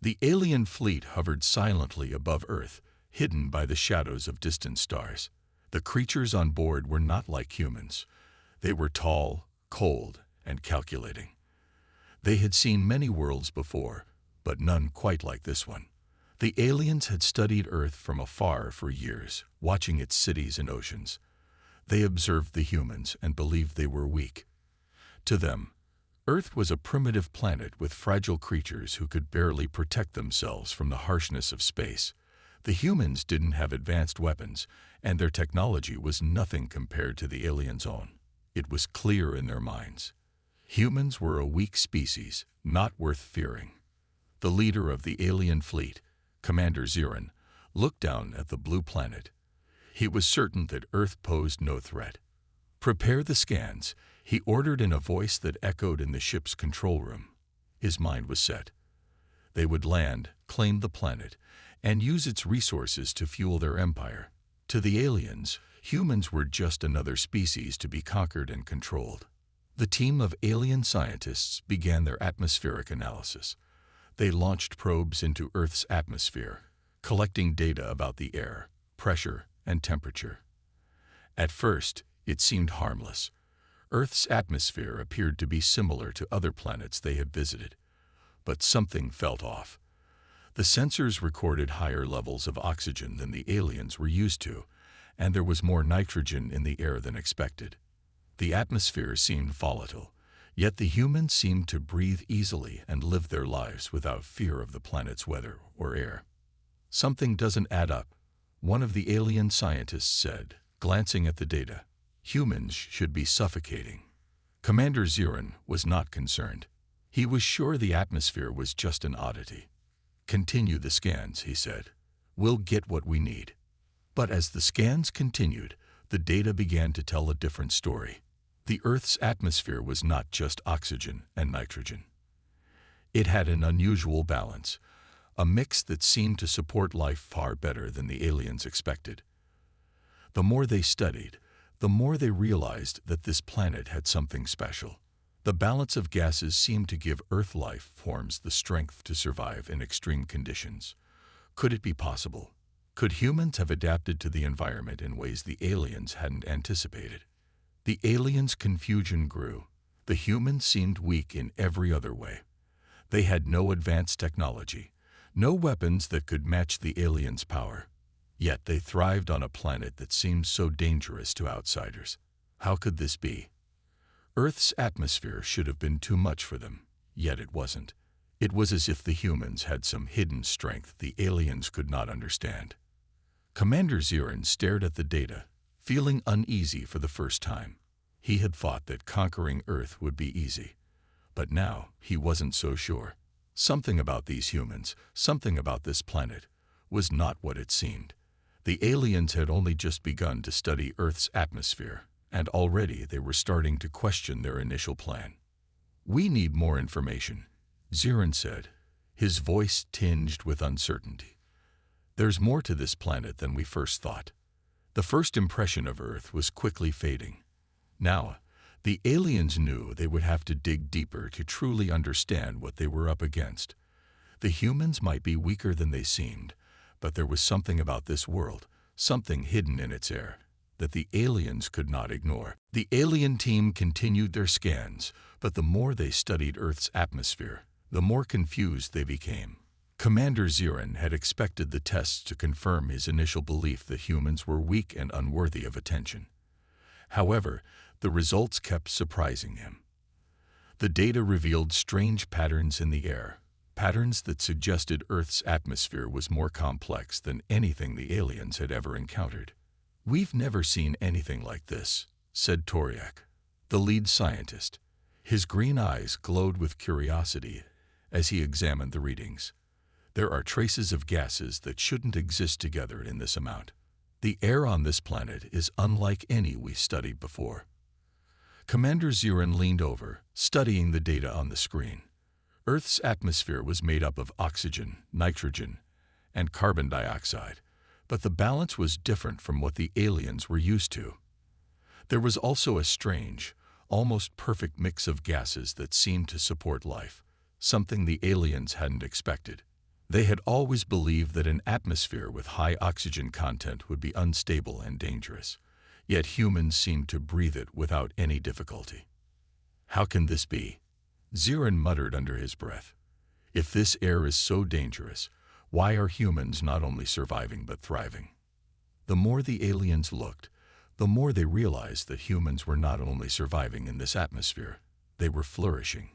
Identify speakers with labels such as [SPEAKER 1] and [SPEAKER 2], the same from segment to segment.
[SPEAKER 1] The alien fleet hovered silently above Earth, hidden by the shadows of distant stars. The creatures on board were not like humans. They were tall, cold, and calculating. They had seen many worlds before, but none quite like this one. The aliens had studied Earth from afar for years, watching its cities and oceans. They observed the humans and believed they were weak. To them, Earth was a primitive planet with fragile creatures who could barely protect themselves from the harshness of space. The humans didn't have advanced weapons, and their technology was nothing compared to the aliens' own. It was clear in their minds. Humans were a weak species, not worth fearing. The leader of the alien fleet, Commander Zirin, looked down at the blue planet. He was certain that Earth posed no threat. "Prepare the scans," he ordered in a voice that echoed in the ship's control room. His mind was set. They would land, claim the planet, and use its resources to fuel their empire. To the aliens, humans were just another species to be conquered and controlled. The team of alien scientists began their atmospheric analysis. They launched probes into Earth's atmosphere, collecting data about the air, pressure, and temperature. At first, it seemed harmless. Earth's atmosphere appeared to be similar to other planets they had visited. But something felt off. The sensors recorded higher levels of oxygen than the aliens were used to, and there was more nitrogen in the air than expected. The atmosphere seemed volatile, yet the humans seemed to breathe easily and live their lives without fear of the planet's weather or air. "Something doesn't add up," one of the alien scientists said, glancing at the data. "Humans should be suffocating." Commander Zirin was not concerned. He was sure the atmosphere was just an oddity. "Continue the scans," he said. "We'll get what we need." But as the scans continued, the data began to tell a different story. The Earth's atmosphere was not just oxygen and nitrogen. It had an unusual balance, a mix that seemed to support life far better than the aliens expected. The more they studied, the more they realized that this planet had something special. The balance of gases seemed to give Earth life forms the strength to survive in extreme conditions. Could it be possible? Could humans have adapted to the environment in ways the aliens hadn't anticipated? The aliens' confusion grew. The humans seemed weak in every other way. They had no advanced technology, no weapons that could match the aliens' power. Yet they thrived on a planet that seemed so dangerous to outsiders. How could this be? Earth's atmosphere should have been too much for them, yet it wasn't. It was as if the humans had some hidden strength the aliens could not understand. Commander Zirin stared at the data, feeling uneasy for the first time. He had thought that conquering Earth would be easy. But now he wasn't so sure. Something about these humans, something about this planet, was not what it seemed. The aliens had only just begun to study Earth's atmosphere, and already they were starting to question their initial plan. "We need more information," Zirin said, his voice tinged with uncertainty. "There's more to this planet than we first thought." The first impression of Earth was quickly fading. Now, the aliens knew they would have to dig deeper to truly understand what they were up against. The humans might be weaker than they seemed, but there was something about this world, something hidden in its air, that the aliens could not ignore. The alien team continued their scans, but the more they studied Earth's atmosphere, the more confused they became. Commander Zirin had expected the tests to confirm his initial belief that humans were weak and unworthy of attention. However, the results kept surprising him. The data revealed strange patterns in the air, patterns that suggested Earth's atmosphere was more complex than anything the aliens had ever encountered. "We've never seen anything like this," said Toriak, the lead scientist. His green eyes glowed with curiosity as he examined the readings. "There are traces of gases that shouldn't exist together in this amount. The air on this planet is unlike any we've studied before." Commander Zirin leaned over, studying the data on the screen. Earth's atmosphere was made up of oxygen, nitrogen, and carbon dioxide, but the balance was different from what the aliens were used to. There was also a strange, almost perfect mix of gases that seemed to support life, something the aliens hadn't expected. They had always believed that an atmosphere with high oxygen content would be unstable and dangerous, yet humans seemed to breathe it without any difficulty. How can this be? Zirin muttered under his breath. If this air is so dangerous, why are humans not only surviving but thriving? The more the aliens looked, the more they realized that humans were not only surviving in this atmosphere, they were flourishing.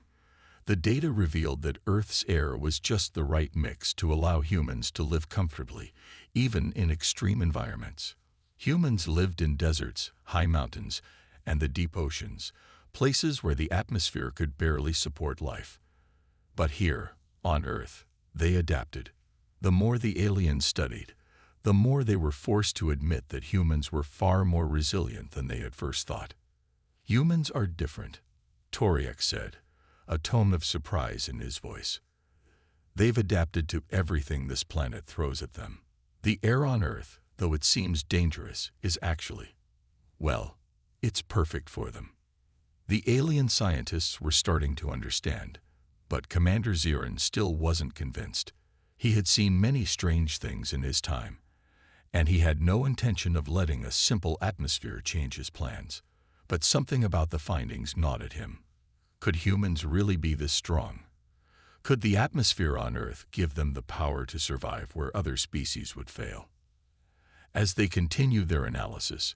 [SPEAKER 1] The data revealed that Earth's air was just the right mix to allow humans to live comfortably, even in extreme environments. Humans lived in deserts, high mountains, and the deep oceans, places where the atmosphere could barely support life. But here, on Earth, they adapted. The more the aliens studied, the more they were forced to admit that humans were far more resilient than they had first thought. Humans are different, Toriak said, a tone of surprise in his voice. They've adapted to everything this planet throws at them. The air on Earth, though it seems dangerous, is actually, well, it's perfect for them. The alien scientists were starting to understand, but Commander Zirin still wasn't convinced. He had seen many strange things in his time, and he had no intention of letting a simple atmosphere change his plans. But something about the findings gnawed at him. Could humans really be this strong? Could the atmosphere on Earth give them the power to survive where other species would fail? As they continued their analysis,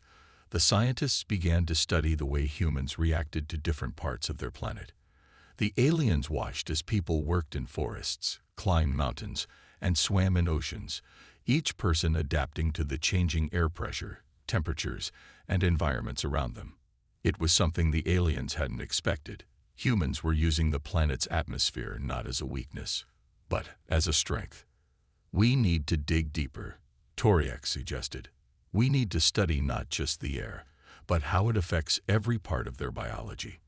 [SPEAKER 1] the scientists began to study the way humans reacted to different parts of their planet. The aliens watched as people worked in forests, climbed mountains, and swam in oceans, each person adapting to the changing air pressure, temperatures, and environments around them. It was something the aliens hadn't expected. Humans were using the planet's atmosphere not as a weakness, but as a strength. We need to dig deeper, Toriak suggested. We need to study not just the air, but how it affects every part of their biology.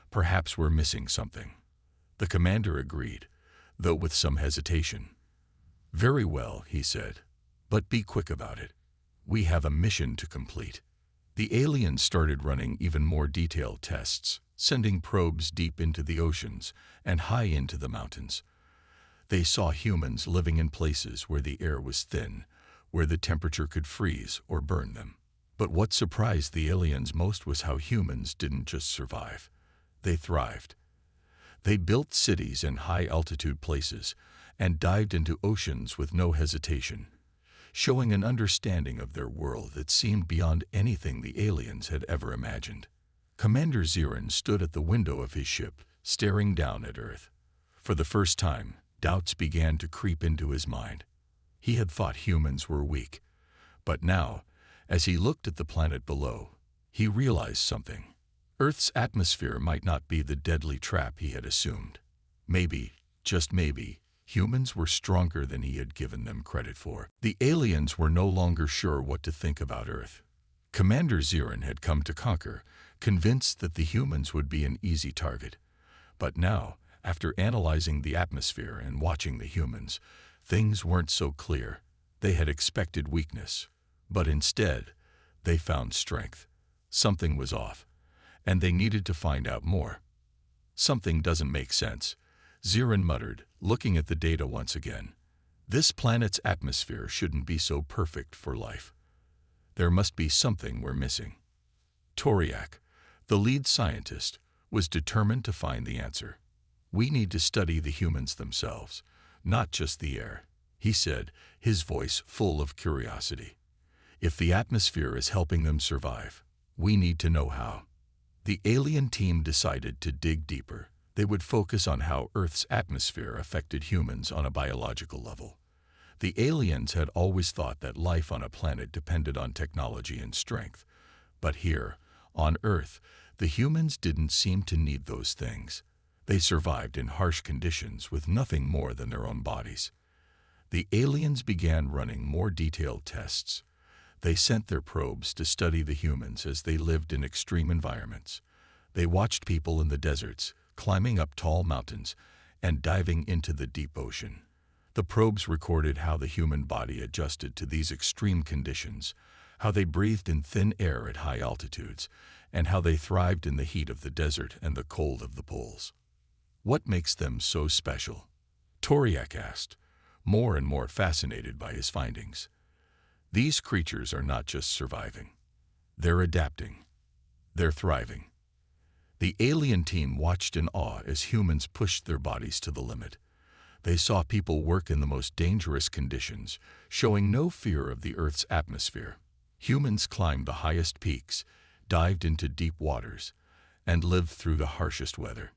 [SPEAKER 1] Perhaps we're missing something. The commander agreed, though with some hesitation. Very well, he said, but be quick about it. We have a mission to complete. The aliens started running even more detailed tests, sending probes deep into the oceans and high into the mountains. They saw humans living in places where the air was thin, where the temperature could freeze or burn them. But what surprised the aliens most was how humans didn't just survive. They thrived. They built cities in high-altitude places and dived into oceans with no hesitation, showing an understanding of their world that seemed beyond anything the aliens had ever imagined. Commander Zirin stood at the window of his ship, staring down at Earth. For the first time, doubts began to creep into his mind. He had thought humans were weak, but now, as he looked at the planet below, he realized something. Earth's atmosphere might not be the deadly trap he had assumed. Maybe, just maybe, humans were stronger than he had given them credit for. The aliens were no longer sure what to think about Earth. Commander Zirin had come to conquer, convinced that the humans would be an easy target. But now, after analyzing the atmosphere and watching the humans, things weren't so clear. They had expected weakness, but instead, they found strength. Something was off, and they needed to find out more. Something doesn't make sense, Zirin muttered, looking at the data once again. This planet's atmosphere shouldn't be so perfect for life. There must be something we're missing. Toriak, the lead scientist, was determined to find the answer. We need to study the humans themselves, not just the air, he said, his voice full of curiosity. If the atmosphere is helping them survive, we need to know how. The alien team decided to dig deeper. They would focus on how Earth's atmosphere affected humans on a biological level. The aliens had always thought that life on a planet depended on technology and strength. But here, on Earth, the humans didn't seem to need those things. They survived in harsh conditions with nothing more than their own bodies. The aliens began running more detailed tests. They sent their probes to study the humans as they lived in extreme environments. They watched people in the deserts, climbing up tall mountains, and diving into the deep ocean. The probes recorded how the human body adjusted to these extreme conditions, how they breathed in thin air at high altitudes, and how they thrived in the heat of the desert and the cold of the poles. What makes them so special? Toriak asked. more and more fascinated by his findings. These creatures are not just surviving. They're adapting. They're thriving. The alien team watched in awe as humans pushed their bodies to the limit. They saw people work in the most dangerous conditions, showing no fear of the Earth's atmosphere. Humans climbed the highest peaks, dived into deep waters, and lived through the harshest weather.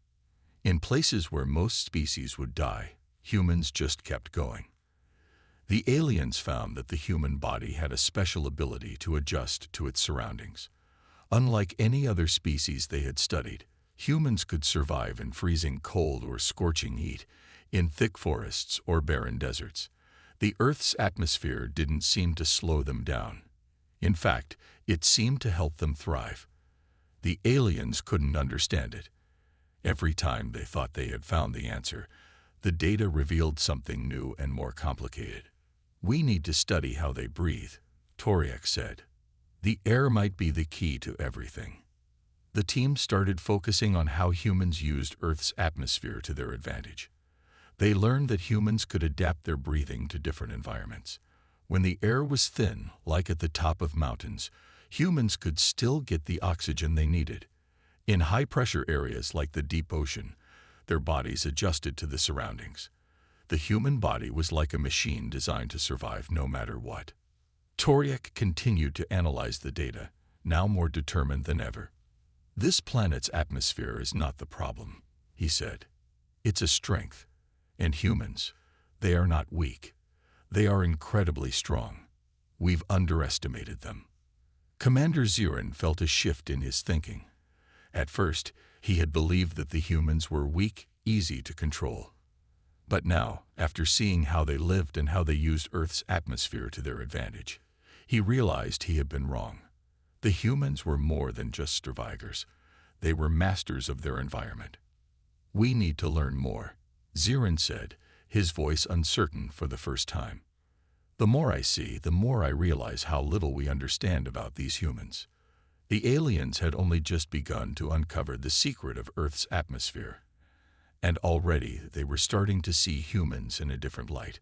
[SPEAKER 1] In places where most species would die, humans just kept going. The aliens found that the human body had a special ability to adjust to its surroundings. Unlike any other species they had studied, humans could survive in freezing cold or scorching heat, in thick forests or barren deserts. The Earth's atmosphere didn't seem to slow them down. In fact, it seemed to help them thrive. The aliens couldn't understand it. Every time they thought they had found the answer, the data revealed something new and more complicated. "We need to study how they breathe," Toriak said. "The air might be the key to everything." The team started focusing on how humans used Earth's atmosphere to their advantage. They learned that humans could adapt their breathing to different environments. When the air was thin, like at the top of mountains, humans could still get the oxygen they needed. In high-pressure areas like the deep ocean, their bodies adjusted to the surroundings. The human body was like a machine designed to survive no matter what. Toriak continued to analyze the data, now more determined than ever. "This planet's atmosphere is not the problem," he said. "It's a strength. And humans, they are not weak. They are incredibly strong. We've underestimated them." Commander Zirin felt a shift in his thinking. At first, he had believed that the humans were weak, easy to control. But now, after seeing how they lived and how they used Earth's atmosphere to their advantage, he realized he had been wrong. The humans were more than just survivors. They were masters of their environment. "We need to learn more," Zirin said, his voice uncertain for the first time. "The more I see, the more I realize how little we understand about these humans." The aliens had only just begun to uncover the secret of Earth's atmosphere. And already they were starting to see humans in a different light.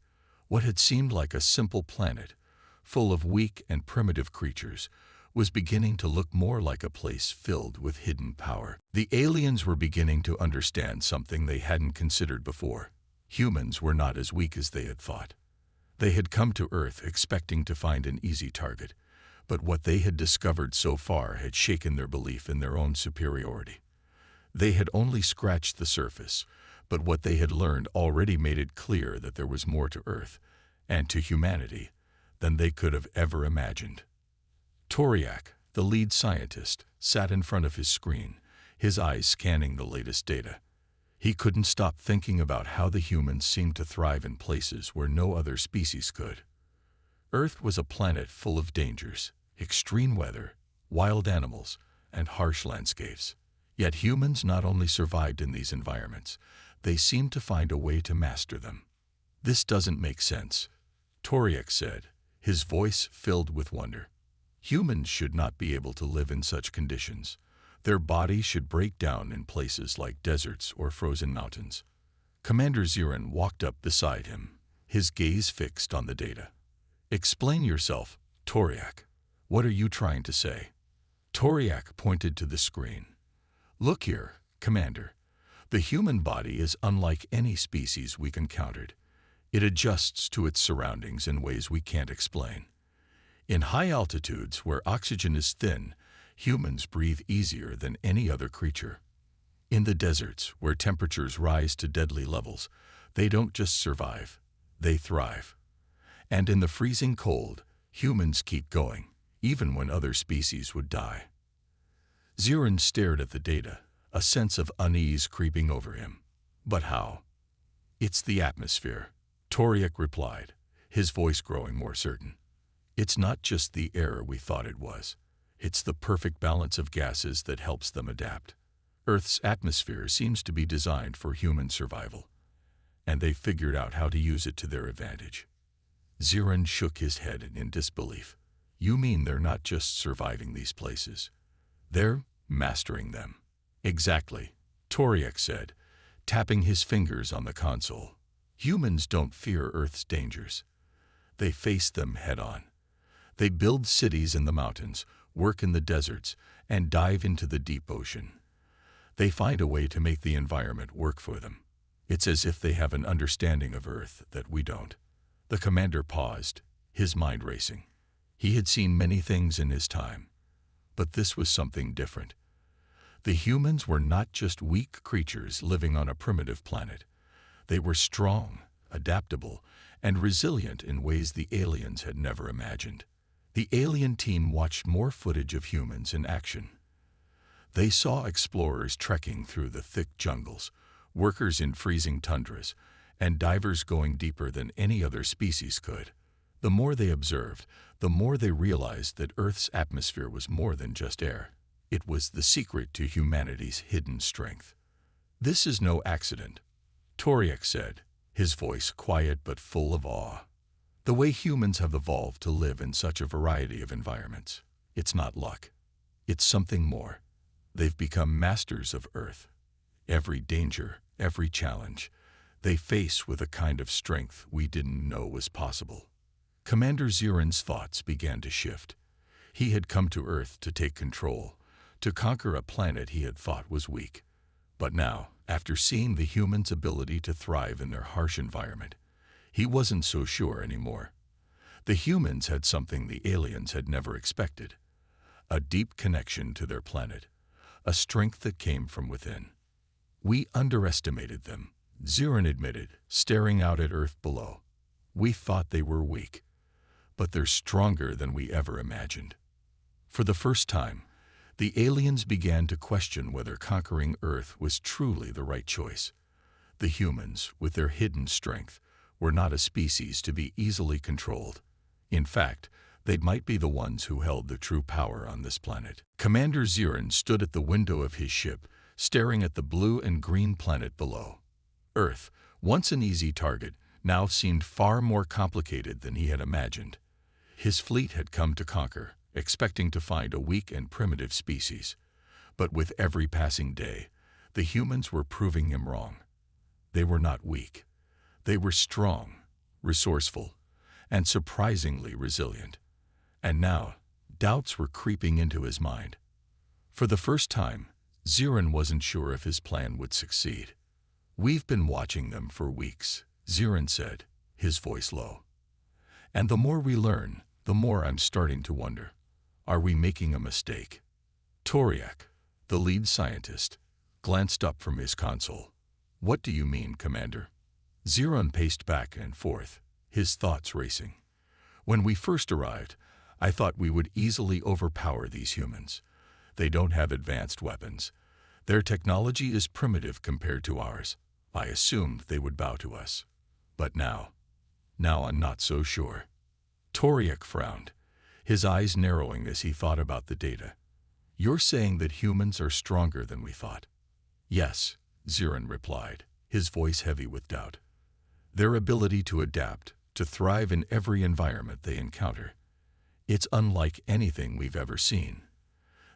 [SPEAKER 1] What had seemed like a simple planet, full of weak and primitive creatures, was beginning to look more like a place filled with hidden power. The aliens were beginning to understand something they hadn't considered before. Humans were not as weak as they had thought. They had come to Earth expecting to find an easy target, but what they had discovered so far had shaken their belief in their own superiority. They had only scratched the surface, but what they had learned already made it clear that there was more to Earth, and to humanity, than they could have ever imagined. Toriak, the lead scientist, sat in front of his screen, his eyes scanning the latest data. He couldn't stop thinking about how the humans seemed to thrive in places where no other species could. Earth was a planet full of dangers, extreme weather, wild animals, and harsh landscapes. Yet humans not only survived in these environments, they seemed to find a way to master them. "This doesn't make sense," Toriak said, his voice filled with wonder. "Humans should not be able to live in such conditions. Their bodies should break down in places like deserts or frozen mountains." Commander Zirin walked up beside him, his gaze fixed on the data. "Explain yourself, Toriak. What are you trying to say?" Toriak pointed to the screen. "Look here, Commander. The human body is unlike any species we've encountered. It adjusts to its surroundings in ways we can't explain. In high altitudes where oxygen is thin, humans breathe easier than any other creature. In the deserts, where temperatures rise to deadly levels, they don't just survive, they thrive. And in the freezing cold, humans keep going, even when other species would die." Zirin stared at the data, a sense of unease creeping over him. "But how?" "It's the atmosphere," Toriak replied, his voice growing more certain. "It's not just the air we thought it was. It's the perfect balance of gases that helps them adapt. Earth's atmosphere seems to be designed for human survival, and they've figured out how to use it to their advantage." Zirin shook his head in disbelief. "You mean they're not just surviving these places? They're mastering them." "Exactly," Toriak said, tapping his fingers on the console. Humans don't fear Earth's dangers. They face them head-on. They build cities in the mountains, work in the deserts, and dive into the deep ocean. They find a way to make the environment work for them. It's as if they have an understanding of Earth that we don't. The commander paused, his mind racing. He had seen many things in his time, but this was something different. The humans were not just weak creatures living on a primitive planet. They were strong, adaptable, and resilient in ways the aliens had never imagined. The alien team watched more footage of humans in action. They saw explorers trekking through the thick jungles, workers in freezing tundras, and divers going deeper than any other species could. The more they observed, the more they realized that Earth's atmosphere was more than just air. It was the secret to humanity's hidden strength. "This is no accident," Toriak said, his voice quiet but full of awe. "The way humans have evolved to live in such a variety of environments. It's not luck. It's something more. They've become masters of Earth. Every danger, every challenge, they face with a kind of strength we didn't know was possible." Commander Ziran's thoughts began to shift. He had come to Earth to take control, to conquer a planet he had thought was weak. But now, after seeing the humans' ability to thrive in their harsh environment, he wasn't so sure anymore. The humans had something the aliens had never expected: a deep connection to their planet, a strength that came from within. "We underestimated them," Ziran admitted, staring out at Earth below. "We thought they were weak, but they're stronger than we ever imagined." For the first time, the aliens began to question whether conquering Earth was truly the right choice. The humans, with their hidden strength, were not a species to be easily controlled. In fact, they might be the ones who held the true power on this planet. Commander Ziran stood at the window of his ship, staring at the blue and green planet below. Earth, once an easy target, now seemed far more complicated than he had imagined. His fleet had come to conquer, expecting to find a weak and primitive species. But with every passing day, the humans were proving him wrong. They were not weak. They were strong, resourceful, and surprisingly resilient. And now, doubts were creeping into his mind. For the first time, Ziran wasn't sure if his plan would succeed. "We've been watching them for weeks," Ziran said, his voice low. "And the more we learn, the more I'm starting to wonder. Are we making a mistake?" Toriak, the lead scientist, glanced up from his console. "What do you mean, Commander?" Ziran paced back and forth, his thoughts racing. "When we first arrived, I thought we would easily overpower these humans. They don't have advanced weapons. Their technology is primitive compared to ours. I assumed they would bow to us. But now I'm not so sure." Toriak frowned, his eyes narrowing as he thought about the data. "You're saying that humans are stronger than we thought?" "Yes," Ziran replied, his voice heavy with doubt. "Their ability to adapt, to thrive in every environment they encounter. It's unlike anything we've ever seen.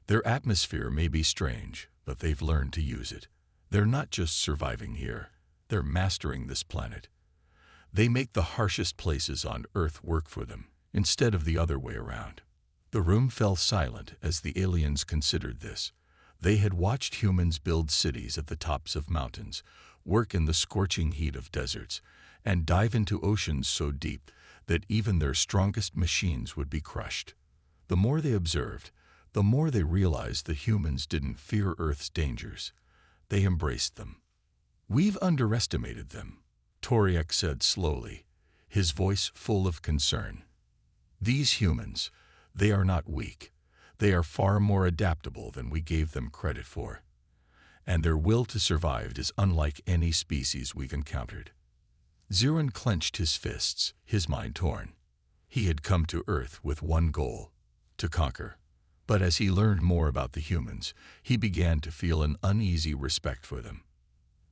[SPEAKER 1] Their atmosphere may be strange, but they've learned to use it. They're not just surviving here, they're mastering this planet. They make the harshest places on Earth work for them, instead of the other way around." The room fell silent as the aliens considered this. They had watched humans build cities at the tops of mountains, work in the scorching heat of deserts, and dive into oceans so deep that even their strongest machines would be crushed. The more they observed, the more they realized the humans didn't fear Earth's dangers. They embraced them. "We've underestimated them," Toriak said slowly, his voice full of concern. "These humans, they are not weak. They are far more adaptable than we gave them credit for. And their will to survive is unlike any species we've encountered." Ziran clenched his fists, his mind torn. He had come to Earth with one goal: to conquer. But as he learned more about the humans, he began to feel an uneasy respect for them.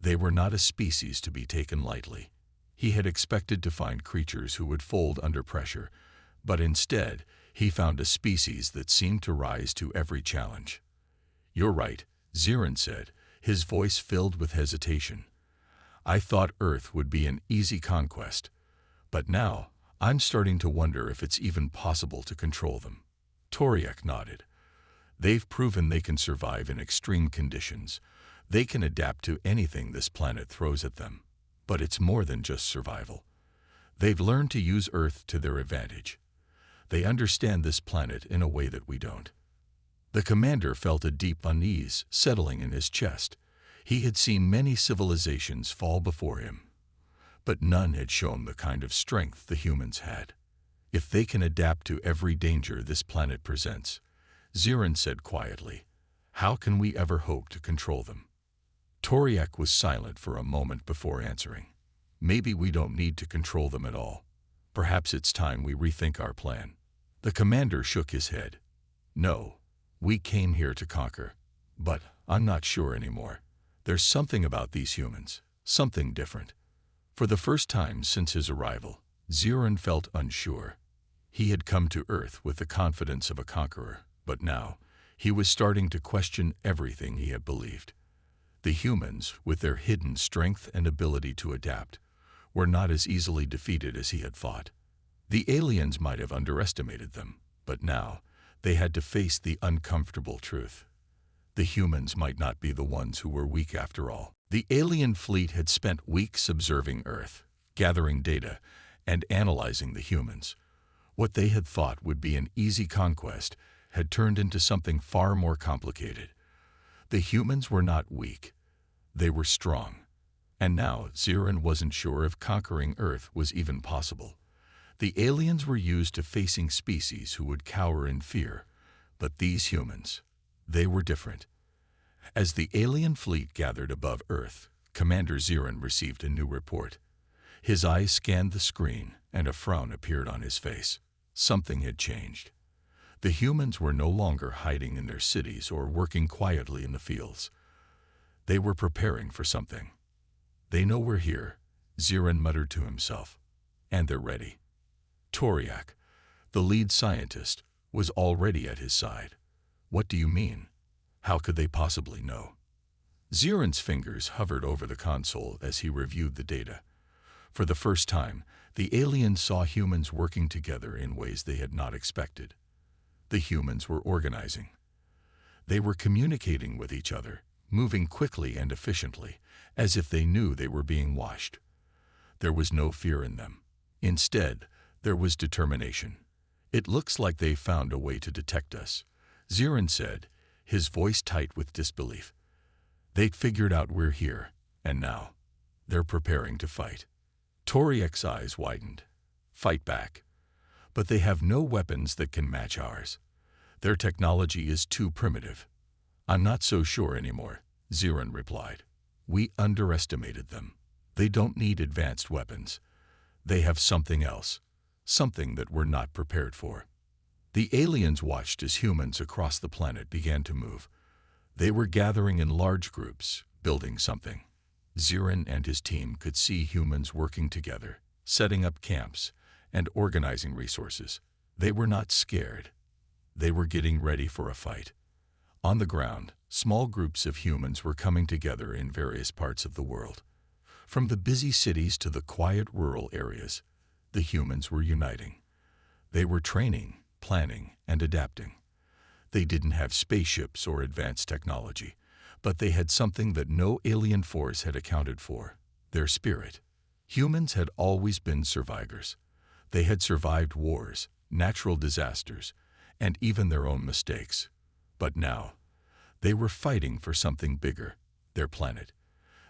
[SPEAKER 1] They were not a species to be taken lightly. He had expected to find creatures who would fold under pressure, but instead, he found a species that seemed to rise to every challenge. "You're right," Ziran said, his voice filled with hesitation. I thought Earth would be an easy conquest, but now I'm starting to wonder if it's even possible to control them." Toriak nodded. "They've proven they can survive in extreme conditions. They can adapt to anything this planet throws at them. But it's more than just survival. They've learned to use Earth to their advantage. They understand this planet in a way that we don't." The commander felt a deep unease settling in his chest. He had seen many civilizations fall before him, but none had shown the kind of strength the humans had. "If they can adapt to every danger this planet presents," Zirin said quietly, "how can we ever hope to control them?" Toriak was silent for a moment before answering. "Maybe we don't need to control them at all. Perhaps it's time we rethink our plan." The commander shook his head. "No, we came here to conquer, but I'm not sure anymore. There's something about these humans, something different." For the first time since his arrival, Zirin felt unsure. He had come to Earth with the confidence of a conqueror, but now he was starting to question everything he had believed. The humans, with their hidden strength and ability to adapt, were not as easily defeated as he had thought. The aliens might have underestimated them, but now they had to face the uncomfortable truth. The humans might not be the ones who were weak after all. The alien fleet had spent weeks observing Earth, gathering data, and analyzing the humans. What they had thought would be an easy conquest had turned into something far more complicated. The humans were not weak. They were strong. And now Zirin wasn't sure if conquering Earth was even possible. The aliens were used to facing species who would cower in fear, but these humans, they were different. As the alien fleet gathered above Earth, Commander Zirin received a new report. His eyes scanned the screen, and a frown appeared on his face. Something had changed. The humans were no longer hiding in their cities or working quietly in the fields. They were preparing for something. "They know we're here," Zirin muttered to himself, "and they're ready." Toriak, the lead scientist, was already at his side. "What do you mean? How could they possibly know?" Zirin's fingers hovered over the console as he reviewed the data. For the first time, the aliens saw humans working together in ways they had not expected. The humans were organizing. They were communicating with each other, moving quickly and efficiently, as if they knew they were being watched. There was no fear in them. Instead, there was determination. "It looks like they found a way to detect us," Zirin said, his voice tight with disbelief. "They'd figured out we're here, and now they're preparing to fight." Toriak's eyes widened. "Fight back. But they have no weapons that can match ours. Their technology is too primitive." "I'm not so sure anymore," Zirin replied. "We underestimated them. They don't need advanced weapons. They have something else, something that we're not prepared for." The aliens watched as humans across the planet began to move. They were gathering in large groups, building something. Zirin and his team could see humans working together, setting up camps, and organizing resources. They were not scared. They were getting ready for a fight. On the ground, small groups of humans were coming together in various parts of the world. From the busy cities to the quiet rural areas, the humans were uniting. They were training, planning, and adapting. They didn't have spaceships or advanced technology, but they had something that no alien force had accounted for: their spirit. Humans had always been survivors. They had survived wars, natural disasters, and even their own mistakes. But now, they were fighting for something bigger: their planet.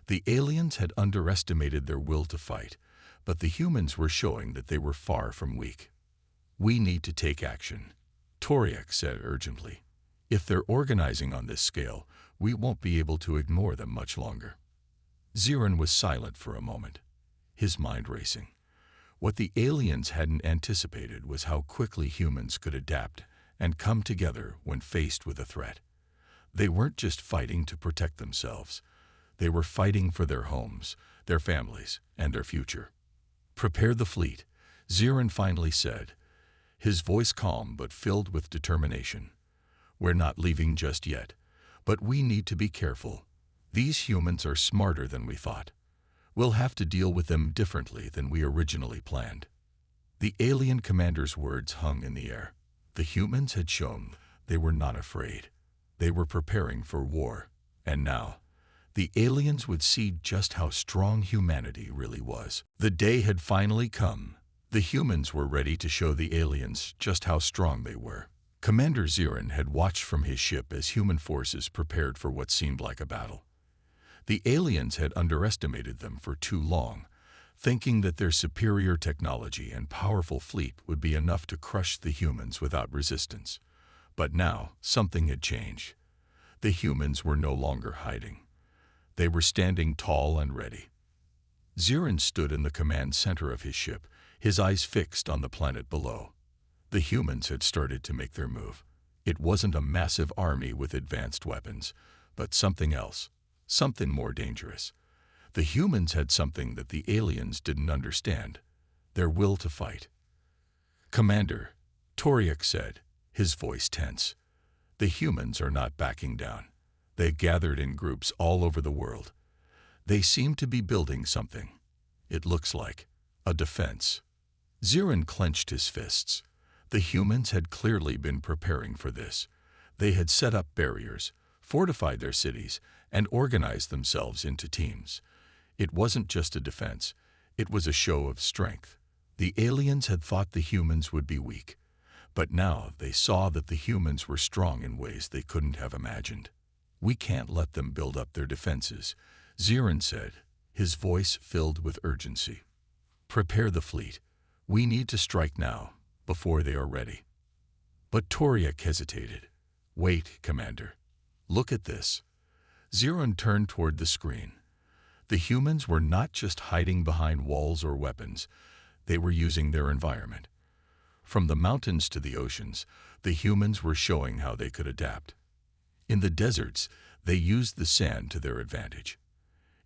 [SPEAKER 1] The aliens had underestimated their will to fight, but the humans were showing that they were far from weak. "We need to take action," Toriak said urgently. "If they're organizing on this scale, we won't be able to ignore them much longer." Zirin was silent for a moment, his mind racing. What the aliens hadn't anticipated was how quickly humans could adapt and come together when faced with a threat. They weren't just fighting to protect themselves. They were fighting for their homes, their families, and their future. "Prepare the fleet," Zirin finally said, his voice calm but filled with determination. "We're not leaving just yet, but we need to be careful. These humans are smarter than we thought. We'll have to deal with them differently than we originally planned." The alien commander's words hung in the air. The humans had shown they were not afraid. They were preparing for war. And now, the aliens would see just how strong humanity really was. The day had finally come. The humans were ready to show the aliens just how strong they were. Commander Zirin had watched from his ship as human forces prepared for what seemed like a battle. The aliens had underestimated them for too long, thinking that their superior technology and powerful fleet would be enough to crush the humans without resistance. But now, something had changed. The humans were no longer hiding. They were standing tall and ready. Zirin stood in the command center of his ship, his eyes fixed on the planet below. The humans had started to make their move. It wasn't a massive army with advanced weapons, but something else, something more dangerous. The humans had something that the aliens didn't understand: their will to fight. "Commander," Toriak said, his voice tense, "the humans are not backing down. They gathered in groups all over the world. They seem to be building something. It looks like a defense." Zirin clenched his fists. The humans had clearly been preparing for this. They had set up barriers, fortified their cities, and organized themselves into teams. It wasn't just a defense. It was a show of strength. The aliens had thought the humans would be weak, but now they saw that the humans were strong in ways they couldn't have imagined. "We can't let them build up their defenses," Zirin said, his voice filled with urgency. "Prepare the fleet. We need to strike now, before they are ready." But Toriak hesitated. "Wait, Commander. Look at this." Zirin turned toward the screen. The humans were not just hiding behind walls or weapons. They were using their environment. From the mountains to the oceans, the humans were showing how they could adapt. In the deserts, they used the sand to their advantage.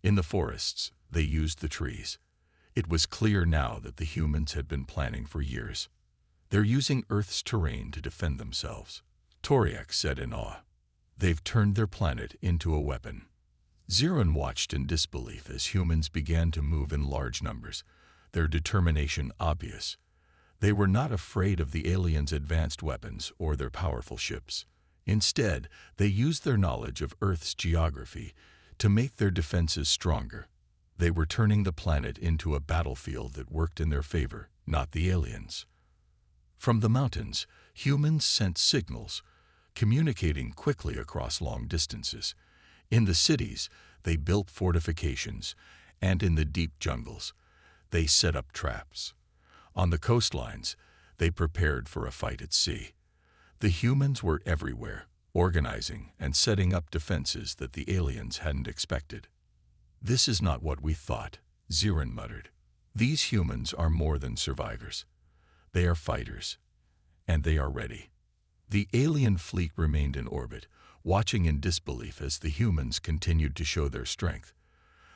[SPEAKER 1] In the forests, they used the trees. It was clear now that the humans had been planning for years. "They're using Earth's terrain to defend themselves," Toriak said in awe. "They've turned their planet into a weapon." Zirin watched in disbelief as humans began to move in large numbers, their determination obvious. They were not afraid of the aliens' advanced weapons or their powerful ships. Instead, they used their knowledge of Earth's geography to make their defenses stronger. They were turning the planet into a battlefield that worked in their favor, not the aliens. From the mountains, humans sent signals, communicating quickly across long distances. In the cities, they built fortifications, and in the deep jungles, they set up traps. On the coastlines, they prepared for a fight at sea. The humans were everywhere, organizing and setting up defenses that the aliens hadn't expected. "This is not what we thought," Zirin muttered. "These humans are more than survivors. They are fighters, and they are ready." The alien fleet remained in orbit, watching in disbelief as the humans continued to show their strength.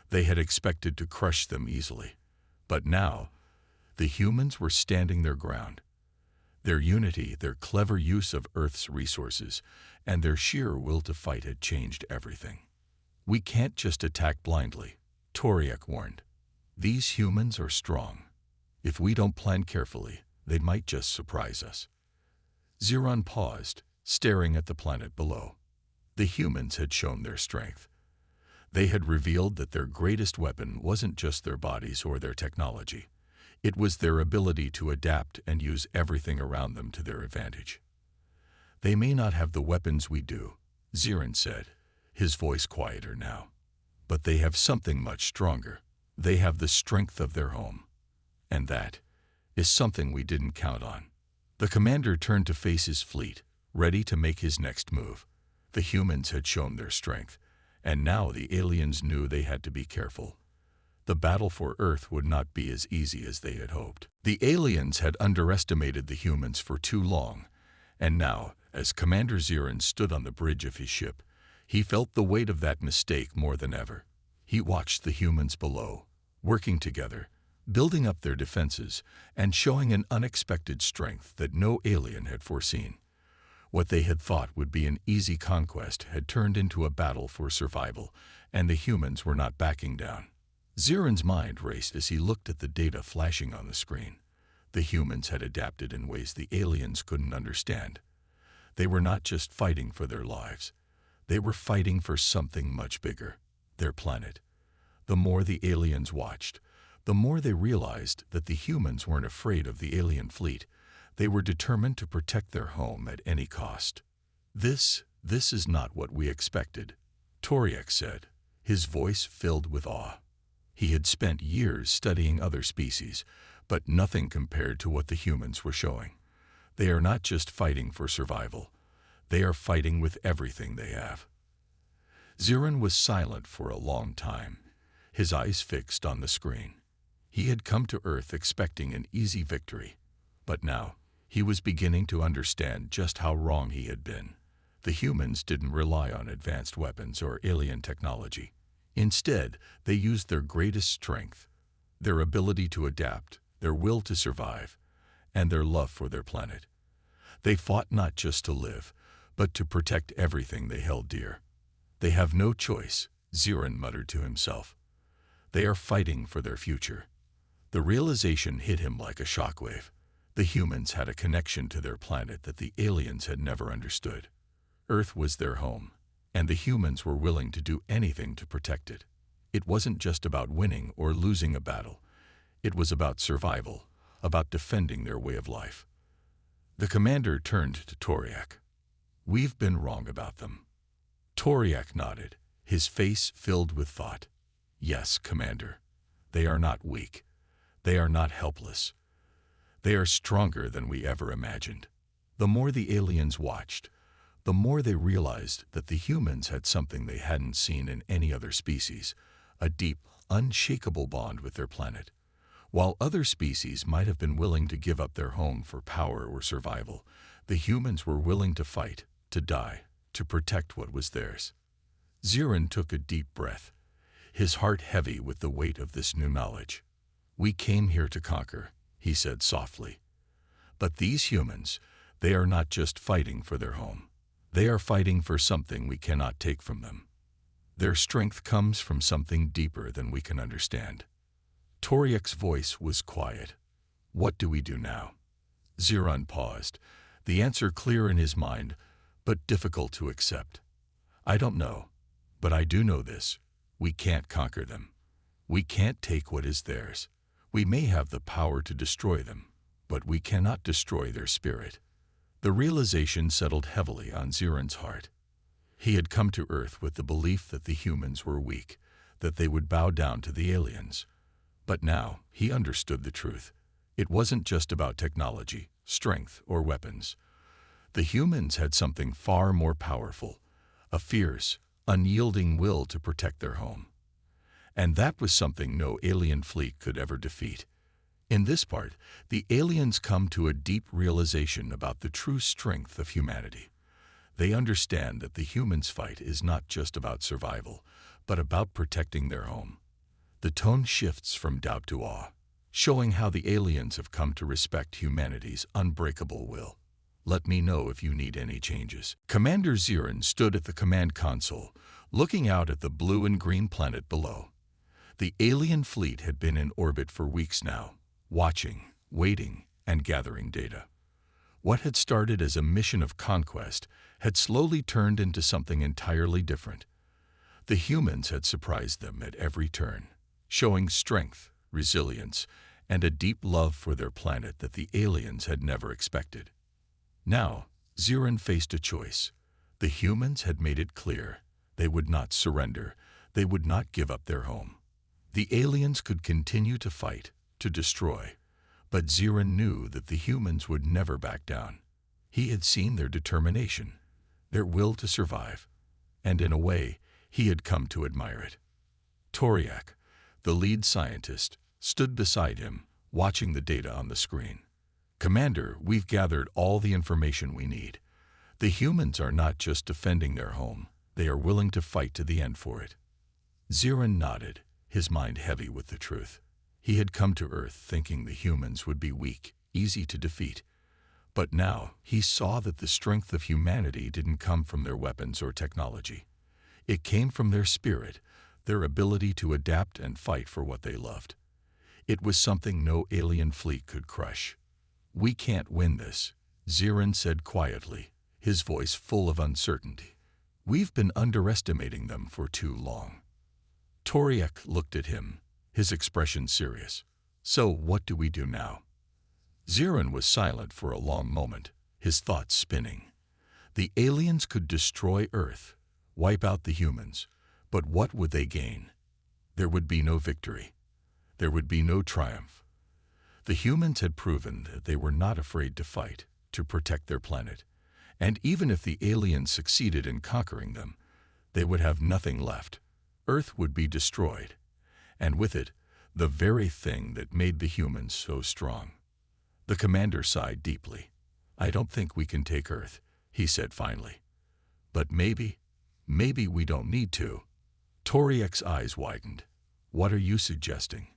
[SPEAKER 1] They had expected to crush them easily, but now, the humans were standing their ground. Their unity, their clever use of Earth's resources, and their sheer will to fight had changed everything. "We can't just attack blindly," Toriak warned. "These humans are strong. If we don't plan carefully, they might just surprise us." Zirin paused, staring at the planet below. The humans had shown their strength. They had revealed that their greatest weapon wasn't just their bodies or their technology. It was their ability to adapt and use everything around them to their advantage. "They may not have the weapons we do," Zirin said, his voice quieter now. "But they have something much stronger. They have the strength of their home. And that is something we didn't count on." The commander turned to face his fleet, ready to make his next move. The humans had shown their strength, and now the aliens knew they had to be careful. The battle for Earth would not be as easy as they had hoped. The aliens had underestimated the humans for too long, and now, as Commander Zirin stood on the bridge of his ship, he felt the weight of that mistake more than ever. He watched the humans below, working together, building up their defenses, and showing an unexpected strength that no alien had foreseen. What they had thought would be an easy conquest had turned into a battle for survival, and the humans were not backing down. Zirin's mind raced as he looked at the data flashing on the screen. The humans had adapted in ways the aliens couldn't understand. They were not just fighting for their lives. They were fighting for something much bigger, their planet. The more the aliens watched, the more they realized that the humans weren't afraid of the alien fleet. They were determined to protect their home at any cost. This is not what we expected," Toriak said, his voice filled with awe. He had spent years studying other species, but nothing compared to what the humans were showing. They are not just fighting for survival. They are fighting with everything they have. Zirin was silent for a long time, his eyes fixed on the screen. He had come to Earth expecting an easy victory, but now he was beginning to understand just how wrong he had been. The humans didn't rely on advanced weapons or alien technology. Instead, they used their greatest strength, their ability to adapt, their will to survive, and their love for their planet. They fought not just to live, but to protect everything they held dear. "They have no choice," Zirin muttered to himself. "They are fighting for their future." The realization hit him like a shockwave. The humans had a connection to their planet that the aliens had never understood. Earth was their home, and the humans were willing to do anything to protect it. It wasn't just about winning or losing a battle. It was about survival, about defending their way of life. The commander turned to Toriak. "We've been wrong about them." Toriak nodded, his face filled with thought. "Yes, Commander. They are not weak. They are not helpless. They are stronger than we ever imagined." The more the aliens watched, the more they realized that the humans had something they hadn't seen in any other species, a deep, unshakable bond with their planet. While other species might have been willing to give up their home for power or survival, the humans were willing to fight, to die, to protect what was theirs. Zirin took a deep breath, his heart heavy with the weight of this new knowledge. "We came here to conquer," he said softly. "But these humans, they are not just fighting for their home. They are fighting for something we cannot take from them. Their strength comes from something deeper than we can understand." Toriak's voice was quiet. "What do we do now?" Zirin paused, the answer clear in his mind, but difficult to accept. "I don't know, but I do know this. We can't conquer them. We can't take what is theirs. We may have the power to destroy them, but we cannot destroy their spirit." The realization settled heavily on Zirin's heart. He had come to Earth with the belief that the humans were weak, that they would bow down to the aliens. But now he understood the truth. It wasn't just about technology, strength, or weapons. The humans had something far more powerful, a fierce, unyielding will to protect their home. And that was something no alien fleet could ever defeat. In this part, the aliens come to a deep realization about the true strength of humanity. They understand that the humans' fight is not just about survival, but about protecting their home. The tone shifts from doubt to awe, showing how the aliens have come to respect humanity's unbreakable will. "Let me know if you need any changes." Commander Zirin stood at the command console, looking out at the blue and green planet below. The alien fleet had been in orbit for weeks now, watching, waiting, and gathering data. What had started as a mission of conquest had slowly turned into something entirely different. The humans had surprised them at every turn, showing strength, resilience, and a deep love for their planet that the aliens had never expected. Now, Zirin faced a choice. The humans had made it clear they would not surrender, they would not give up their home. The aliens could continue to fight, to destroy, but Zirin knew that the humans would never back down. He had seen their determination, their will to survive, and in a way, he had come to admire it. Toriak, the lead scientist, stood beside him, watching the data on the screen. "Commander, we've gathered all the information we need. The humans are not just defending their home, they are willing to fight to the end for it." Zirin nodded, his mind heavy with the truth. He had come to Earth thinking the humans would be weak, easy to defeat. But now he saw that the strength of humanity didn't come from their weapons or technology. It came from their spirit, their ability to adapt and fight for what they loved. It was something no alien fleet could crush. "We can't win this," Zirin said quietly, his voice full of uncertainty. "We've been underestimating them for too long." Toriak looked at him, his expression serious. "So what do we do now?" Zirin was silent for a long moment, his thoughts spinning. The aliens could destroy Earth, wipe out the humans, but what would they gain? There would be no victory. There would be no triumph. The humans had proven that they were not afraid to fight, to protect their planet, and even if the aliens succeeded in conquering them, they would have nothing left. Earth would be destroyed, and with it, the very thing that made the humans so strong. The commander sighed deeply. "I don't think we can take Earth," he said finally. "But maybe we don't need to." Toriak's eyes widened. "What are you suggesting?"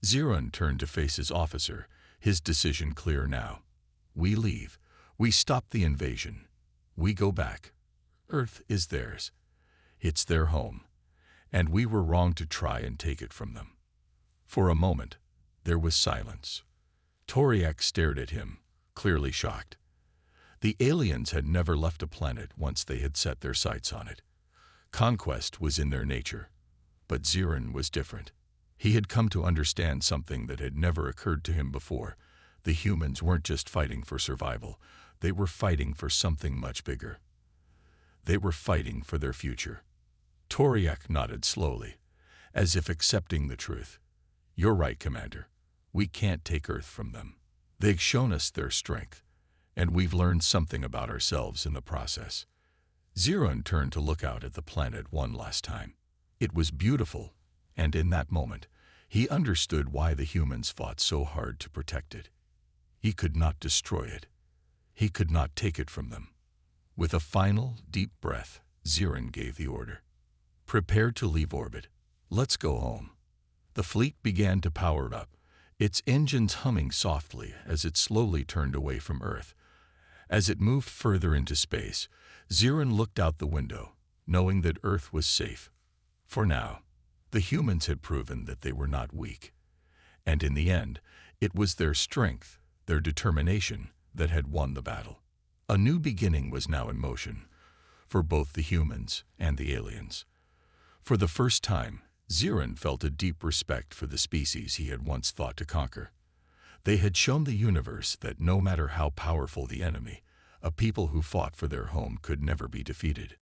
[SPEAKER 1] Zirin turned to face his officer, his decision clear now. "We leave. We stop the invasion. We go back. Earth is theirs. It's their home. And we were wrong to try and take it from them." For a moment, there was silence. Toriak stared at him, clearly shocked. The aliens had never left a planet once they had set their sights on it. Conquest was in their nature. But Zirin was different. He had come to understand something that had never occurred to him before. The humans weren't just fighting for survival. They were fighting for something much bigger. They were fighting for their future. Toriak nodded slowly, as if accepting the truth. "You're right, Commander. We can't take Earth from them. They've shown us their strength, and we've learned something about ourselves in the process." Zirin turned to look out at the planet one last time. It was beautiful, and in that moment, he understood why the humans fought so hard to protect it. He could not destroy it. He could not take it from them. With a final, deep breath, Zirin gave the order. "Prepare to leave orbit. Let's go home." The fleet began to power up, its engines humming softly as it slowly turned away from Earth. As it moved further into space, Zirin looked out the window, knowing that Earth was safe. For now, the humans had proven that they were not weak. And in the end, it was their strength, their determination, that had won the battle. A new beginning was now in motion, for both the humans and the aliens. For the first time, Zirin felt a deep respect for the species he had once thought to conquer. They had shown the universe that no matter how powerful the enemy, a people who fought for their home could never be defeated.